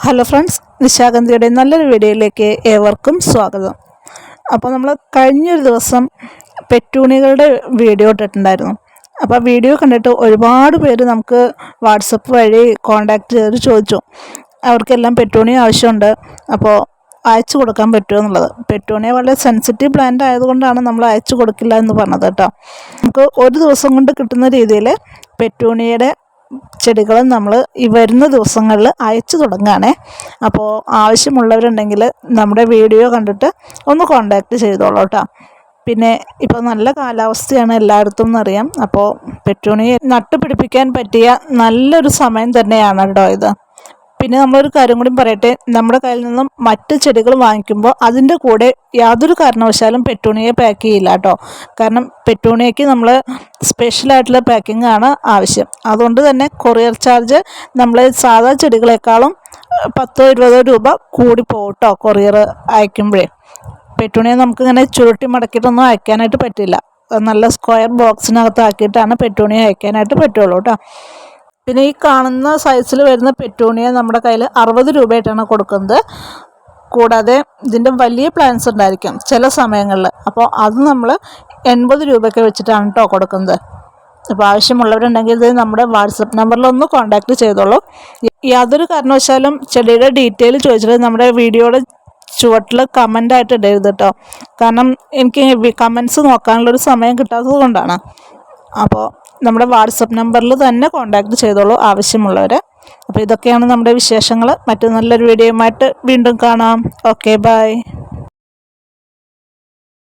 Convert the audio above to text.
Hello friends, നിശാഗന്ധിയുടെ നല്ലൊരു വീഡിയോയിലേക്ക് ഏവർക്കും സ്വാഗതം. അപ്പോൾ നമ്മൾ കഴിഞ്ഞൊരു ദിവസം പെറ്റൂണികളുടെ വീഡിയോ ഇട്ടിട്ടുണ്ടായിരുന്നു. അപ്പോൾ ആ വീഡിയോ കണ്ടിട്ട് ഒരുപാട് പേര് നമുക്ക് വാട്സപ്പ് വഴി കോൺടാക്റ്റ് ചെയ്ത് ചോദിച്ചു, അവർക്കെല്ലാം പെറ്റൂണി ആവശ്യമുണ്ട്, അപ്പോൾ അയച്ചു കൊടുക്കാൻ പറ്റുമോ എന്നുള്ളത്. പെറ്റൂണിയ വളരെ സെൻസിറ്റീവ് പ്ലാന്റ് ആയതുകൊണ്ടാണ് നമ്മൾ അയച്ചു കൊടുക്കില്ല എന്ന് പറഞ്ഞത് കേട്ടോ. നമുക്ക് ഒരു ദിവസം കൊണ്ട് കിട്ടുന്ന രീതിയിൽ പെറ്റൂണിയുടെ ചെടികൾ നമ്മൾ ഈ വരുന്ന ദിവസങ്ങളിൽ അയച്ചു തുടങ്ങുകയാണേ. അപ്പോൾ ആവശ്യമുള്ളവരുണ്ടെങ്കിൽ നമ്മുടെ വീഡിയോ കണ്ടിട്ട് ഒന്ന് കോൺടാക്റ്റ് ചെയ്തോളൂ കേട്ടോ. പിന്നെ ഇപ്പോൾ നല്ല കാലാവസ്ഥയാണ് എല്ലായിടത്തും എന്നറിയാം. അപ്പോൾ പെറ്റൂണിയെ നട്ടുപിടിപ്പിക്കാൻ പറ്റിയ നല്ലൊരു സമയം തന്നെയാണ് കേട്ടോ ഇത്. പിന്നെ നമ്മളൊരു കാര്യം കൂടി പറയട്ടെ, നമ്മുടെ കയ്യിൽ നിന്നും മറ്റ് ചെടികൾ വാങ്ങിക്കുമ്പോൾ അതിൻ്റെ കൂടെ യാതൊരു കാരണവശാലും പെറ്റൂണിയെ പാക്ക് ചെയ്യില്ല കേട്ടോ. കാരണം പെറ്റൂണിയയ്ക്ക് നമ്മൾ സ്പെഷ്യലായിട്ടുള്ള പാക്കിംഗ് ആണ് ആവശ്യം. അതുകൊണ്ട് തന്നെ കൊറിയർ ചാർജ് നമ്മൾ സാധാ ചെടികളെക്കാളും 10-20 രൂപ കൂടി പോകും കേട്ടോ കൊറിയർ അയക്കുമ്പോഴേ. പെറ്റൂണിയ നമുക്കിങ്ങനെ ചുരുട്ടി മടക്കിയിട്ടൊന്നും അയക്കാനായിട്ട് പറ്റില്ല. നല്ല സ്ക്വയർ ബോക്സിനകത്ത് ആക്കിയിട്ടാണ് പെറ്റൂണിയ അയക്കാനായിട്ട് പറ്റുള്ളൂ കേട്ടോ. പിന്നെ ഈ കാണുന്ന സൈസിൽ വരുന്ന പെറ്റൂണിയ നമ്മുടെ കയ്യിൽ 60 രൂപയായിട്ടാണ് കൊടുക്കുന്നത്. കൂടാതെ ഇതിൻ്റെ വലിയ പ്ലാന്റ്സ് ഉണ്ടായിരിക്കും ചില സമയങ്ങളിൽ, അപ്പോൾ അത് നമ്മൾ 80 രൂപയൊക്കെ വെച്ചിട്ടാണ് കേട്ടോ കൊടുക്കുന്നത്. അപ്പോൾ ആവശ്യമുള്ളവരുണ്ടെങ്കിൽ ഇത് നമ്മുടെ വാട്സപ്പ് നമ്പറിലൊന്ന് കോൺടാക്റ്റ് ചെയ്തോളൂ. യാതൊരു കാരണവശാലും ചെടിയുടെ ഡീറ്റെയിൽ ചോദിച്ചിട്ട് നമ്മുടെ വീഡിയോയുടെ ചുവട്ടിൽ കമൻ്റായിട്ട് ഇടരുത് കേട്ടോ. കാരണം എനിക്ക് കമൻസ് നോക്കാനുള്ളൊരു സമയം കിട്ടാത്തത് കൊണ്ടാണ്. അപ്പോൾ നമ്മുടെ വാട്സപ്പ് നമ്പറിൽ തന്നെ കോൺടാക്റ്റ് ചെയ്തോളൂ ആവശ്യമുള്ളവർ. അപ്പോൾ ഇതൊക്കെയാണ് നമ്മുടെ വിശേഷങ്ങൾ. മറ്റു നല്ലൊരു വീഡിയോയുമായിട്ട് വീണ്ടും കാണാം. Okay, by.